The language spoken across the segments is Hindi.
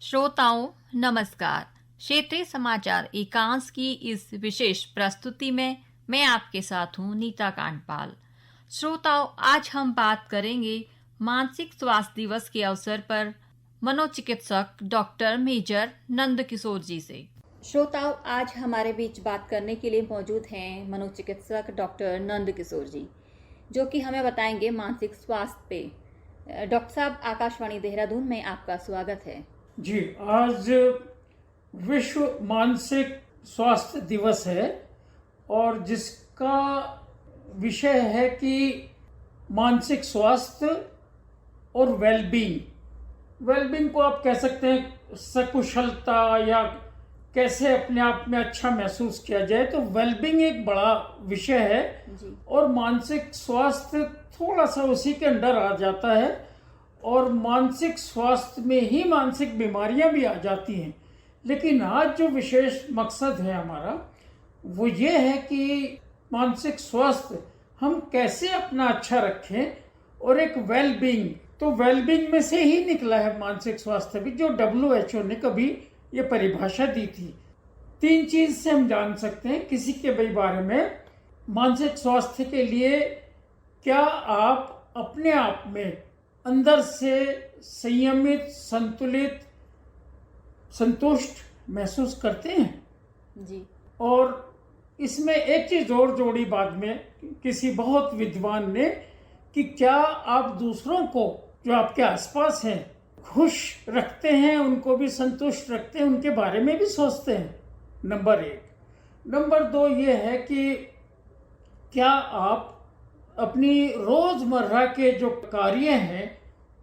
श्रोताओं नमस्कार। क्षेत्रीय समाचार एकांश की इस विशेष प्रस्तुति में मैं आपके साथ हूं नीता कांडपाल। श्रोताओं, आज हम बात करेंगे मानसिक स्वास्थ्य दिवस के अवसर पर मनोचिकित्सक डॉक्टर मेजर नंद किशोर जी से। श्रोताओं, आज हमारे बीच बात करने के लिए मौजूद हैं मनोचिकित्सक डॉक्टर नंद किशोर जी, जो कि हमें बताएंगे मानसिक स्वास्थ्य पे। डॉक्टर साहब, आकाशवाणी देहरादून में आपका स्वागत है। जी, आज विश्व मानसिक स्वास्थ्य दिवस है और जिसका विषय है कि मानसिक स्वास्थ्य और वेलबींग को आप कह सकते हैं सकुशलता या कैसे अपने आप में अच्छा महसूस किया जाए। तो वेलबींग एक बड़ा विषय है जी। और मानसिक स्वास्थ्य थोड़ा सा उसी के अंडर आ जाता है और मानसिक स्वास्थ्य में ही मानसिक बीमारियां भी आ जाती हैं। लेकिन आज जो विशेष मकसद है हमारा वो ये है कि मानसिक स्वास्थ्य हम कैसे अपना अच्छा रखें और एक वेलबींग में से ही निकला है मानसिक स्वास्थ्य भी, जो WHO ने कभी ये परिभाषा दी थी। 3 चीज से हम जान सकते हैं किसी के बारे में। मानसिक स्वास्थ्य के लिए क्या आप अपने आप में अंदर से संयमित, संतुलित, संतुष्ट महसूस करते हैं जी। और इसमें एक चीज और जोड़ी बाद में किसी बहुत विद्वान ने कि क्या आप दूसरों को जो आपके आसपास हैं खुश रखते हैं, उनको भी संतुष्ट रखते हैं, उनके बारे में भी सोचते हैं। नंबर 1। नंबर 2 ये है कि क्या आप अपनी रोजमर्रा के जो कार्य हैं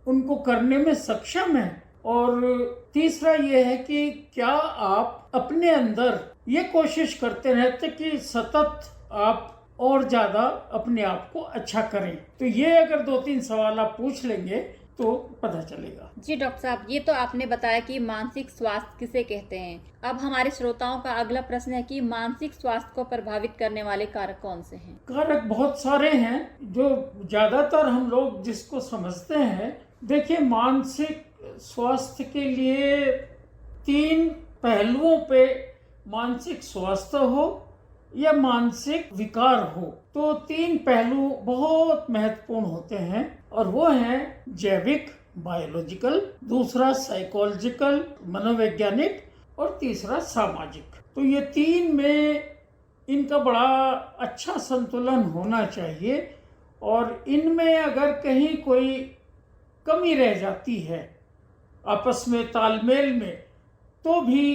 उनको करने में सक्षम हैं। और तीसरा ये है कि क्या आप अपने अंदर ये कोशिश करते रहते कि सतत आप और ज्यादा अपने आप को अच्छा करें। तो ये अगर 2-3 सवाल आप पूछ लेंगे तो पता चलेगा। जी डॉक्टर साहब, ये तो आपने बताया कि मानसिक स्वास्थ्य किसे कहते हैं। अब हमारे श्रोताओं का अगला प्रश्न है कि मानसिक स्वास्थ्य को प्रभावित करने वाले कारक कौन से हैं? कारक बहुत सारे हैं जो ज्यादातर हम लोग जिसको समझते हैं। देखिए, मानसिक स्वास्थ्य के लिए 3 पहलुओं पे मानसिक स्वास्थ्य हो या मानसिक विकार हो तो 3 पहलू बहुत महत्वपूर्ण होते हैं और वो हैं जैविक, बायोलॉजिकल, दूसरा साइकोलॉजिकल, मनोवैज्ञानिक और तीसरा सामाजिक। तो ये 3 में इनका बड़ा अच्छा संतुलन होना चाहिए और इनमें अगर कहीं कोई कमी रह जाती है आपस में तालमेल में तो भी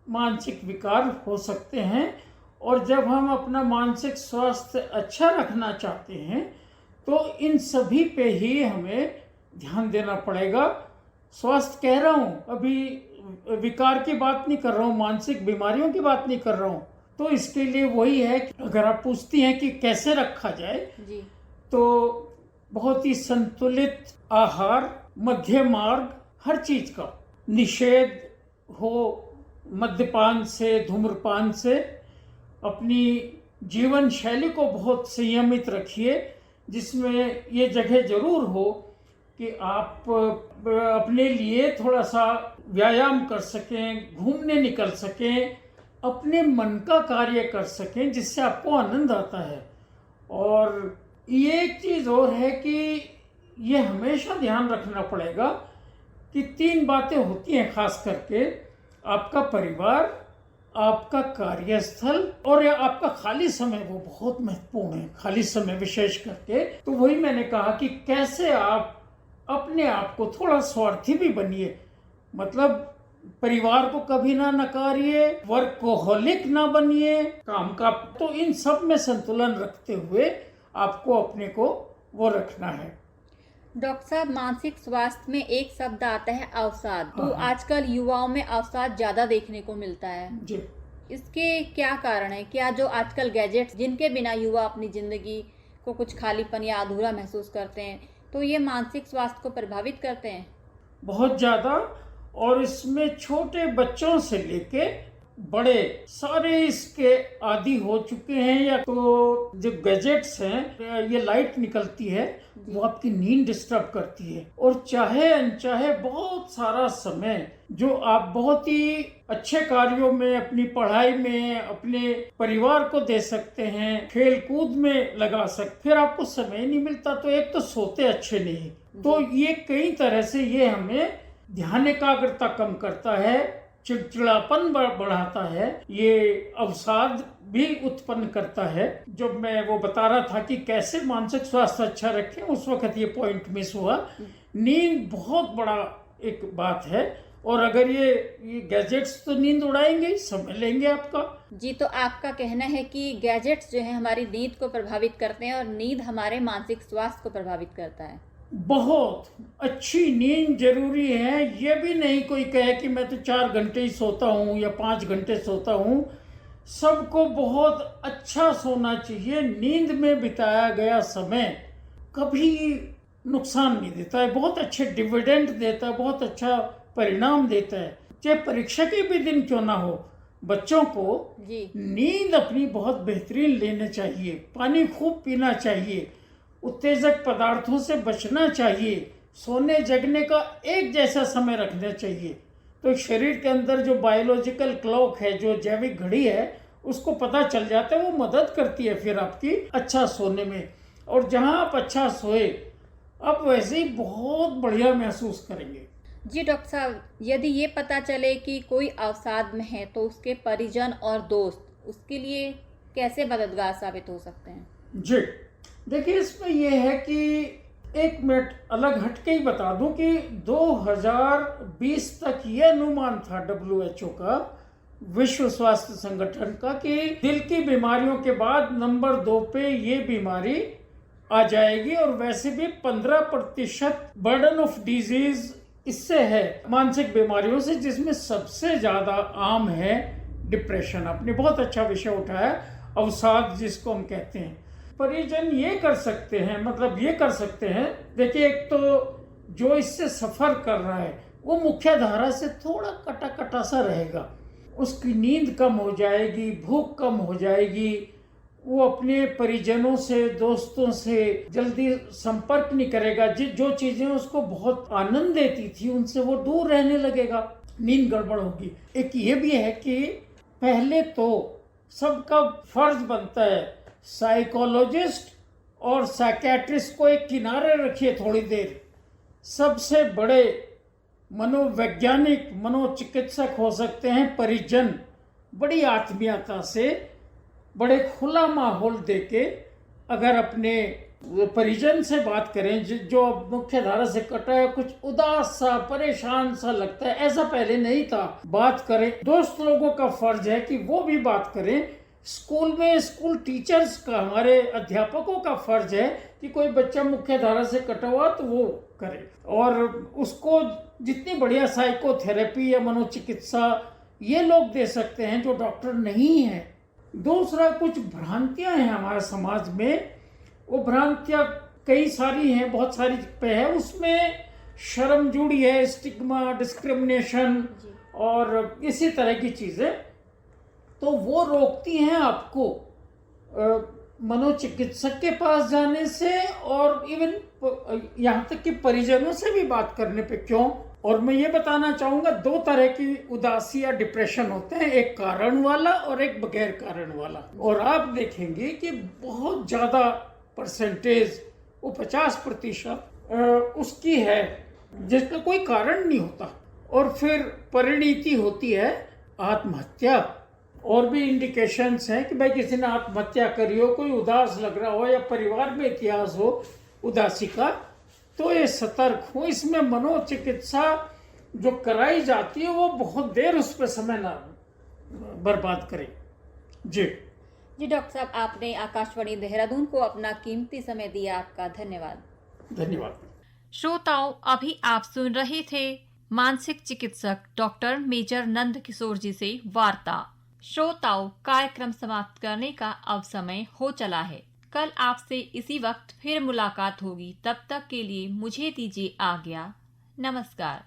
मानसिक विकार हो सकते हैं। और जब हम अपना मानसिक स्वास्थ्य अच्छा रखना चाहते हैं तो इन सभी पे ही हमें ध्यान देना पड़ेगा। स्वास्थ्य कह रहा हूँ, अभी विकार की बात नहीं कर रहा हूँ, मानसिक बीमारियों की बात नहीं कर रहा हूँ। तो इसके लिए वही है कि अगर आप पूछती हैं कि कैसे रखा जाए जी। तो बहुत ही संतुलित आहार, मध्य मार्ग, हर चीज का निषेध हो, मद्यपान से, धूम्रपान से। अपनी जीवन शैली को बहुत संयमित रखिए जिसमें ये जगह जरूर हो कि आप अपने लिए थोड़ा सा व्यायाम कर सकें, घूमने निकल सकें, अपने मन का कार्य कर सकें जिससे आपको आनंद आता है। और ये एक चीज और है कि ये हमेशा ध्यान रखना पड़ेगा कि 3 बातें होती हैं खास करके, आपका परिवार, आपका कार्यस्थल और आपका खाली समय, वो बहुत महत्वपूर्ण है, खाली समय विशेष करके। तो वही मैंने कहा कि कैसे आप अपने आप को थोड़ा स्वार्थी भी बनिए, मतलब परिवार को कभी ना नकारिए, वर्कोहोलिक ना बनिए काम का। तो इन सब में संतुलन रखते हुए आपको अपने को वो रखना है। डॉक्टर साहब, मानसिक स्वास्थ्य में एक शब्द आता है अवसाद। तो आजकल युवाओं में अवसाद ज्यादा देखने को मिलता है जी। इसके क्या कारण है? क्या जो आजकल गैजेट्स जिनके बिना युवा अपनी जिंदगी को कुछ खालीपन या अधूरा महसूस करते हैं, तो ये मानसिक स्वास्थ्य को प्रभावित करते हैं? बहुत ज्यादा। और इसमें छोटे बच्चों से लेके बड़े सारे इसके आदी हो चुके हैं, या तो जो गैजेट्स हैं, ये लाइट निकलती है वो आपकी नींद डिस्टर्ब करती है, और चाहे अनचाहे बहुत सारा समय जो आप बहुत ही अच्छे कार्यों में, अपनी पढ़ाई में, अपने परिवार को दे सकते हैं, खेल कूद में लगा सकते, फिर आपको समय नहीं मिलता। तो एक तो सोते अच्छे नहीं, तो ये कई तरह से ये हमें ध्यान एकाग्रता कम करता है, चिड़चिड़ापन बढ़ाता है, ये अवसाद भी उत्पन्न करता है। जब मैं वो बता रहा था कि कैसे मानसिक स्वास्थ्य अच्छा रखें, उस वक्त ये पॉइंट मिस हुआ। नींद बहुत बड़ा एक बात है, और अगर ये गैजेट्स तो नींद उड़ाएंगे, समय लेंगे आपका। जी, तो आपका कहना है कि गैजेट्स जो है हमारी नींद को प्रभावित करते हैं, और नींद हमारे मानसिक स्वास्थ्य को प्रभावित करता है। बहुत अच्छी नींद जरूरी है। ये भी नहीं कोई कहे कि मैं तो 4 घंटे ही सोता हूँ या 5 घंटे सोता हूँ। सबको बहुत अच्छा सोना चाहिए। नींद में बिताया गया समय कभी नुकसान नहीं देता है, बहुत अच्छे डिविडेंड देता है, बहुत अच्छा परिणाम देता है। चाहे परीक्षा के भी दिन क्यों ना हो, बच्चों को नींद अपनी बहुत बेहतरीन लेना चाहिए। पानी खूब पीना चाहिए, उत्तेजक पदार्थों से बचना चाहिए, सोने जगने का एक जैसा समय रखना चाहिए। तो शरीर के अंदर जो बायोलॉजिकल क्लॉक है, जो जैविक घड़ी है, उसको पता चल जाता है, वो मदद करती है फिर आपकी अच्छा सोने में। और जहां आप अच्छा सोए, आप वैसे ही बहुत बढ़िया महसूस करेंगे। जी डॉक्टर साहब, यदि ये पता चले कि कोई अवसाद में है तो उसके परिजन और दोस्त उसके लिए कैसे मददगार साबित हो सकते हैं? जी देखिए, इसमें यह है कि एक मिनट अलग हटके ही बता दूं कि 2020 तक ये अनुमान था WHO का, विश्व स्वास्थ्य संगठन का, कि दिल की बीमारियों के बाद नंबर 2 पे ये बीमारी आ जाएगी। और वैसे भी 15% बर्डन ऑफ डिजीज इससे है, मानसिक बीमारियों से, जिसमें सबसे ज्यादा आम है डिप्रेशन। आपने बहुत अच्छा विषय उठाया, अवसाद जिसको हम कहते हैं। परिजन ये कर सकते हैं, मतलब ये कर सकते हैं, देखिए, एक तो जो इससे सफर कर रहा है वो मुख्य धारा से थोड़ा कटा कटा सा रहेगा, उसकी नींद कम हो जाएगी, भूख कम हो जाएगी, वो अपने परिजनों से, दोस्तों से जल्दी संपर्क नहीं करेगा। जो चीजें उसको बहुत आनंद देती थी उनसे वो दूर रहने लगेगा, नींद गड़बड़ होगी। एक ये भी है कि पहले तो सबका फर्ज बनता है, साइकोलॉजिस्ट और साइकियाट्रिस्ट को एक किनारे रखिए थोड़ी देर। सबसे बड़े मनोवैज्ञानिक, मनोचिकित्सक हो सकते हैं परिजन। बड़ी आत्मीयता से, बड़े खुला माहौल देके अगर अपने परिजन से बात करें, जो मुख्य धारा से कटा है, कुछ उदास सा, परेशान सा लगता है, ऐसा पहले नहीं था, बात करें। दोस्त लोगों का फर्ज है कि वो भी बात करें। स्कूल में स्कूल टीचर्स का, हमारे अध्यापकों का फर्ज है कि कोई बच्चा मुख्य धारा से कटा हुआ तो वो करे, और उसको जितनी बढ़िया साइकोथेरेपी या मनोचिकित्सा ये लोग दे सकते हैं जो डॉक्टर नहीं है। दूसरा, कुछ भ्रांतियां हैं हमारे समाज में, वो भ्रांतियां कई सारी हैं, बहुत सारी पे है, उसमें शर्म जुड़ी है, स्टिग्मा, डिस्क्रिमिनेशन और इसी तरह की चीजें, तो वो रोकती हैं आपको मनोचिकित्सक के पास जाने से, और इवन यहाँ तक कि परिजनों से भी बात करने पे। क्यों? और मैं ये बताना चाहूंगा, 2 तरह की उदासी या डिप्रेशन होते हैं, एक कारण वाला और एक बगैर कारण वाला। और आप देखेंगे कि बहुत ज्यादा परसेंटेज, वो 50% उसकी है जिसका कोई कारण नहीं होता, और फिर परिणति होती है आत्महत्या। और भी इंडिकेशंस हैं कि भाई किसी ने आत्महत्या करी हो, कोई उदास लग रहा हो, या परिवार में इतिहास हो उदासी का, तो ये सतर्क हो। इसमें मनोचिकित्सा जो कराई जाती है वो बहुत देर उस पर समय ना बर्बाद करे। जी डॉक्टर साहब, आपने आकाशवाणी देहरादून को अपना कीमती समय दिया, आपका धन्यवाद। धन्यवाद। श्रोताओं, अभी आप सुन रहे थे मानसिक चिकित्सक डॉक्टर मेजर नंद किशोर जी से वार्ता। श्रोताओं, कार्यक्रम समाप्त करने का अब समय हो चला है। कल आपसे इसी वक्त फिर मुलाकात होगी। तब तक के लिए मुझे दीजिए आज्ञा। नमस्कार।